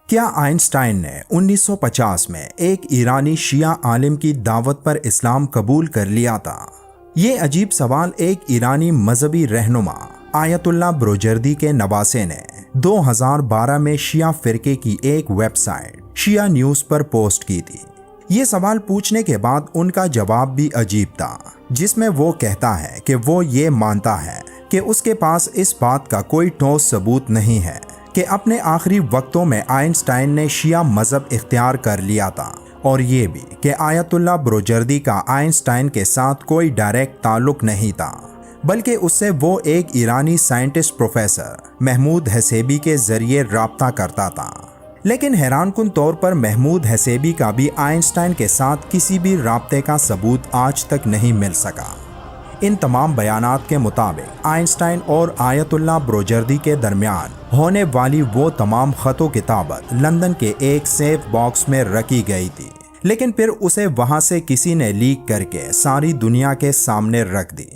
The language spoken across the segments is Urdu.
کیا آئنسٹائن نے 1950 میں ایک ایرانی شیعہ عالم کی دعوت پر اسلام قبول کر لیا تھا؟ یہ عجیب سوال ایک ایرانی مذہبی رہنما آیت اللہ بروجردی کے نواسے نے 2012 میں شیعہ فرقے کی ایک ویب سائٹ شیعہ نیوز پر پوسٹ کی تھی۔ یہ سوال پوچھنے کے بعد ان کا جواب بھی عجیب تھا، جس میں وہ کہتا ہے کہ وہ یہ مانتا ہے کہ اس کے پاس اس بات کا کوئی ٹھوس ثبوت نہیں ہے کہ اپنے آخری وقتوں میں آئنسٹائن نے شیعہ مذہب اختیار کر لیا تھا، اور یہ بھی کہ آیت اللہ بروجردی کا آئنسٹائن کے ساتھ کوئی ڈائریکٹ تعلق نہیں تھا، بلکہ اس سے وہ ایک ایرانی سائنٹسٹ پروفیسر محمود حسیبی کے ذریعے رابطہ کرتا تھا۔ لیکن حیران کن طور پر محمود حسیبی کا بھی آئنسٹائن کے ساتھ کسی بھی رابطے کا ثبوت آج تک نہیں مل سکا۔ ان تمام بیانات کے مطابق آئنسٹائن اور آیت اللہ بروجردی کے درمیان ہونے والی وہ تمام خط و کتابت لندن کے ایک سیف باکس میں رکھی گئی تھی، لیکن پھر اسے وہاں سے کسی نے لیک کر کے ساری دنیا کے سامنے رکھ دی۔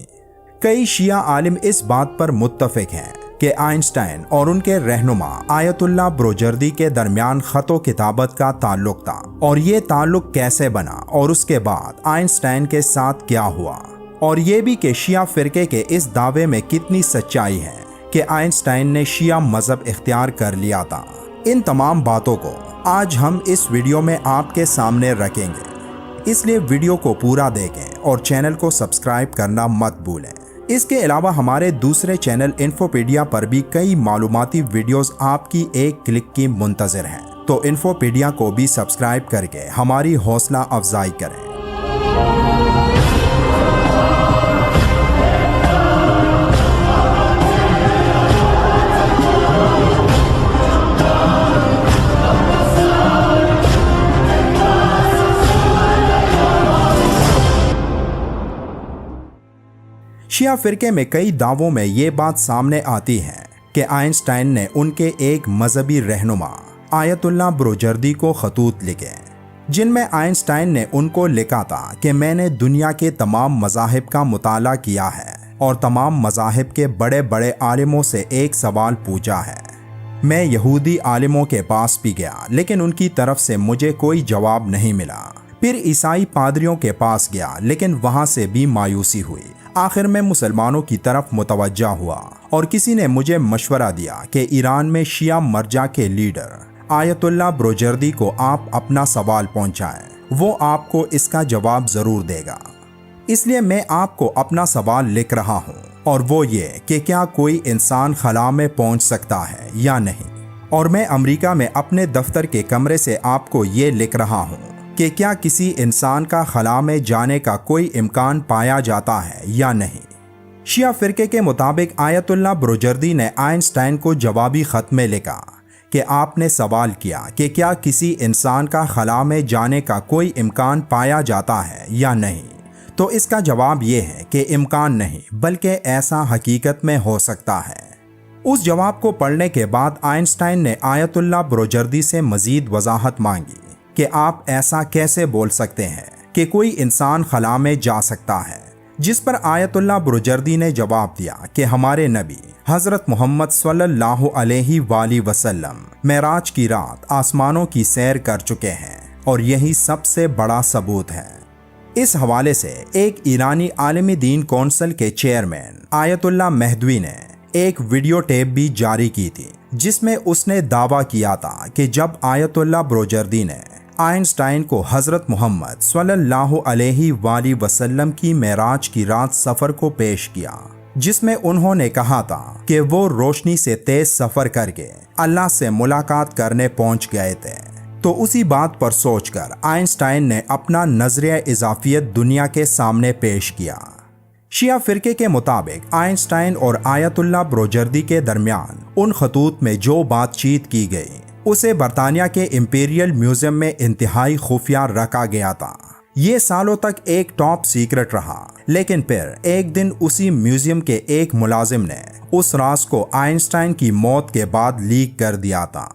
کئی شیعہ عالم اس بات پر متفق ہیں کہ آئنسٹائن اور ان کے رہنما آیت اللہ بروجردی کے درمیان خط و کتابت کا تعلق تھا، اور یہ تعلق کیسے بنا اور اس کے بعد آئنسٹائن کے ساتھ کیا ہوا، اور یہ بھی کہ شیعہ فرقے کے اس دعوے میں کتنی سچائی ہے کہ آئنسٹائن نے شیعہ مذہب اختیار کر لیا تھا۔ ان تمام باتوں کو آج ہم اس ویڈیو میں آپ کے سامنے رکھیں گے، اس لیے ویڈیو کو پورا دیکھیں اور چینل کو سبسکرائب کرنا مت بھولیں۔ اس کے علاوہ ہمارے دوسرے چینل انفوپیڈیا پر بھی کئی معلوماتی ویڈیوز آپ کی ایک کلک کی منتظر ہیں، تو انفوپیڈیا کو بھی سبسکرائب کر کے ہماری حوصلہ افزائی کریں۔ شیعہ فرقے میں کئی دعووں میں یہ بات سامنے آتی ہے کہ آئنسٹائن نے ان کے ایک مذہبی رہنما آیت اللہ بروجردی کو خطوط لکھے، جن میں آئنسٹائن نے ان کو لکھا تھا کہ میں نے دنیا کے تمام مذاہب کا مطالعہ کیا ہے اور تمام مذاہب کے بڑے بڑے عالموں سے ایک سوال پوچھا ہے۔ میں یہودی عالموں کے پاس بھی گیا، لیکن ان کی طرف سے مجھے کوئی جواب نہیں ملا۔ پھر عیسائی پادریوں کے پاس گیا، لیکن وہاں سے بھی مایوسی ہوئی۔ آخر میں مسلمانوں کی طرف متوجہ ہوا، اور کسی نے مجھے مشورہ دیا کہ ایران میں شیعہ مرجع کے لیڈر آیت اللہ بروجردی کو آپ اپنا سوال پہنچائیں، وہ آپ کو اس کا جواب ضرور دے گا۔ اس لیے میں آپ کو اپنا سوال لکھ رہا ہوں، اور وہ یہ کہ کیا کوئی انسان خلا میں پہنچ سکتا ہے یا نہیں، اور میں امریکہ میں اپنے دفتر کے کمرے سے آپ کو یہ لکھ رہا ہوں کہ کیا کسی انسان کا خلا میں جانے کا کوئی امکان پایا جاتا ہے یا نہیں۔ شیعہ فرقے کے مطابق آیت اللہ بروجردی نے آئنسٹائن کو جوابی خط میں لکھا کہ آپ نے سوال کیا کہ کیا کسی انسان کا خلا میں جانے کا کوئی امکان پایا جاتا ہے یا نہیں، تو اس کا جواب یہ ہے کہ امکان نہیں، بلکہ ایسا حقیقت میں ہو سکتا ہے۔ اس جواب کو پڑھنے کے بعد آئنسٹائن نے آیت اللہ بروجردی سے مزید وضاحت مانگی کہ آپ ایسا کیسے بول سکتے ہیں کہ کوئی انسان خلا میں جا سکتا ہے، جس پر آیت اللہ بروجردی نے جواب دیا کہ ہمارے نبی حضرت محمد صلی اللہ علیہ وآلہ وسلم معراج کی رات آسمانوں کی سیر کر چکے ہیں، اور یہی سب سے بڑا ثبوت ہے۔ اس حوالے سے ایک ایرانی عالمی دین کونسل کے چیئرمین آیت اللہ مہدوی نے ایک ویڈیو ٹیپ بھی جاری کی تھی، جس میں اس نے دعویٰ کیا تھا کہ جب آیت اللہ بروجردی نے آئنسٹائن کو حضرت محمد صلی اللہ علیہ وآلہ وسلم کی معراج کی رات سفر کو پیش کیا، جس میں انہوں نے کہا تھا کہ وہ روشنی سے تیز سفر کر کے اللہ سے ملاقات کرنے پہنچ گئے تھے، تو اسی بات پر سوچ کر آئنسٹائن نے اپنا نظریہ اضافیت دنیا کے سامنے پیش کیا۔ شیعہ فرقے کے مطابق آئنسٹائن اور آیت اللہ بروجردی کے درمیان ان خطوط میں جو بات چیت کی گئی، اسے برطانیہ کے امپیریل میوزیم میں انتہائی خفیہ رکھا گیا تھا۔ یہ سالوں تک ایک ٹاپ سیکرٹ رہا، لیکن پھر ایک دن اسی میوزیم کے ایک ملازم نے اس راز کو آئنسٹائن کی موت کے بعد لیک کر دیا تھا۔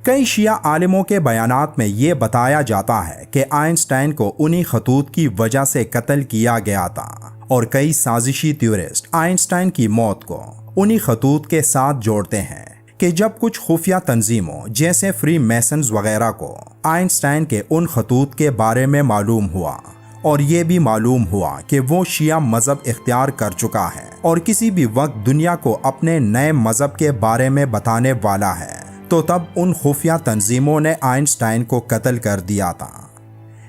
کئی شیعہ عالموں کے بیانات میں یہ بتایا جاتا ہے کہ آئنسٹائن کو انہی خطوط کی وجہ سے قتل کیا گیا تھا، اور کئی سازشی تھیورسٹ آئنسٹائن کی موت کو انہی خطوط کے ساتھ جوڑتے ہیں کہ جب کچھ خفیہ تنظیموں جیسے فری میسنز وغیرہ کو آئنسٹائن کے ان خطوط کے بارے میں معلوم ہوا اور یہ بھی معلوم ہوا کہ وہ شیعہ مذہب اختیار کر چکا ہے اور کسی بھی وقت دنیا کو اپنے نئے مذہب کے بارے میں بتانے والا ہے، تو تب ان خفیہ تنظیموں نے آئنسٹائن کو قتل کر دیا تھا۔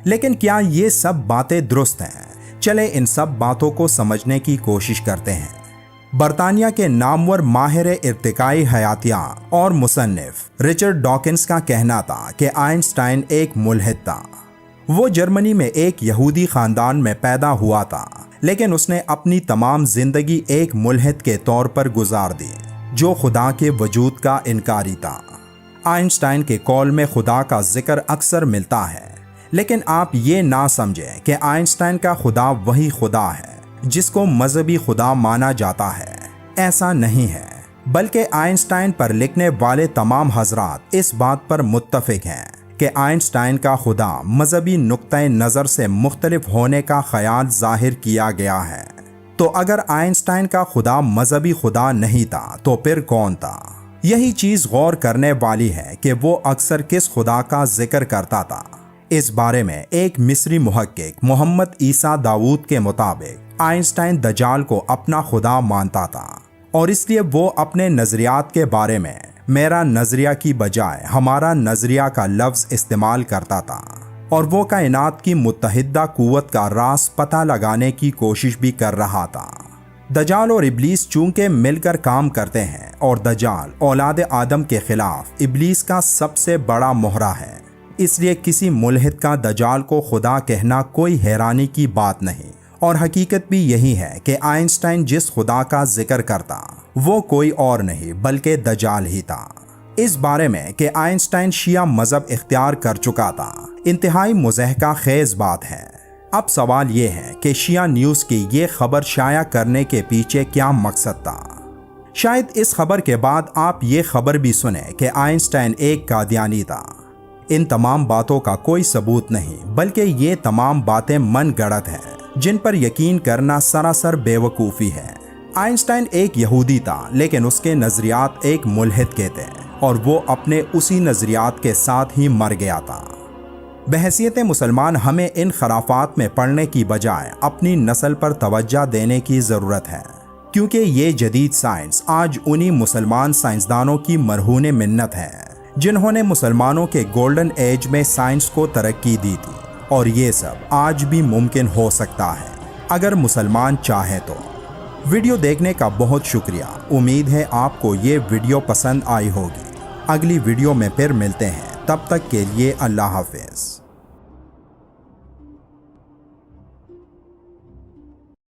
لیکن کیا یہ سب باتیں درست ہیں؟ چلے ان سب باتوں کو سمجھنے کی کوشش کرتے ہیں۔ برطانیہ کے نامور ماہر ارتقائی حیاتیات اور مصنف رچرڈ ڈاکنز کا کہنا تھا کہ آئنسٹائن ایک ملحد تھا۔ وہ جرمنی میں ایک یہودی خاندان میں پیدا ہوا تھا، لیکن اس نے اپنی تمام زندگی ایک ملحد کے طور پر گزار دی جو خدا کے وجود کا انکاری تھا۔ آئنسٹائن کے قول میں خدا کا ذکر اکثر ملتا ہے، لیکن آپ یہ نہ سمجھیں کہ آئنسٹائن کا خدا وہی خدا ہے جس کو مذہبی خدا مانا جاتا ہے۔ ایسا نہیں ہے، بلکہ آئنسٹائن پر لکھنے والے تمام حضرات اس بات پر متفق ہیں کہ آئنسٹائن کا خدا مذہبی نقطۂ نظر سے مختلف ہونے کا خیال ظاہر کیا گیا ہے۔ تو اگر آئنسٹائن کا خدا مذہبی خدا نہیں تھا تو پھر کون تھا؟ یہی چیز غور کرنے والی ہے کہ وہ اکثر کس خدا کا ذکر کرتا تھا۔ اس بارے میں ایک مصری محقق محمد عیسیٰ داؤد کے مطابق آئنسٹائن دجال کو اپنا خدا مانتا تھا، اور اس لیے وہ اپنے نظریات کے بارے میں میرا نظریہ کی بجائے ہمارا نظریہ کا لفظ استعمال کرتا تھا، اور وہ کائنات کی متحدہ قوت کا راز پتہ لگانے کی کوشش بھی کر رہا تھا۔ دجال اور ابلیس چونکہ مل کر کام کرتے ہیں، اور دجال اولاد آدم کے خلاف ابلیس کا سب سے بڑا مہرہ ہے، اس لیے کسی ملحد کا دجال کو خدا کہنا کوئی حیرانی کی بات نہیں۔ اور حقیقت بھی یہی ہے کہ آئنسٹائن جس خدا کا ذکر کرتا وہ کوئی اور نہیں بلکہ دجال ہی تھا۔ اس بارے میں کہ آئنسٹائن شیعہ مذہب اختیار کر چکا تھا انتہائی مضحکہ خیز بات ہے۔ اب سوال یہ ہے کہ شیعہ نیوز کی یہ خبر شائع کرنے کے پیچھے کیا مقصد تھا؟ شاید اس خبر کے بعد آپ یہ خبر بھی سنیں کہ آئنسٹائن ایک قادیانی تھا۔ ان تمام باتوں کا کوئی ثبوت نہیں، بلکہ یہ تمام باتیں من گڑت ہیں جن پر یقین کرنا سراسر بے وقوفی ہے۔ آئنسٹائن ایک یہودی تھا، لیکن اس کے نظریات ایک ملحد کے تھے، اور وہ اپنے اسی نظریات کے ساتھ ہی مر گیا تھا۔ بحیثیت مسلمان ہمیں ان خرافات میں پڑنے کی بجائے اپنی نسل پر توجہ دینے کی ضرورت ہے، کیونکہ یہ جدید سائنس آج انہی مسلمان سائنسدانوں کی مرہون منت ہے جنہوں نے مسلمانوں کے گولڈن ایج میں سائنس کو ترقی دی تھی، اور یہ سب آج بھی ممکن ہو سکتا ہے اگر مسلمان چاہے تو۔ ویڈیو دیکھنے کا بہت شکریہ، امید ہے آپ کو یہ ویڈیو پسند آئی ہوگی۔ اگلی ویڈیو میں پھر ملتے ہیں، تب تک کے لیے اللہ حافظ۔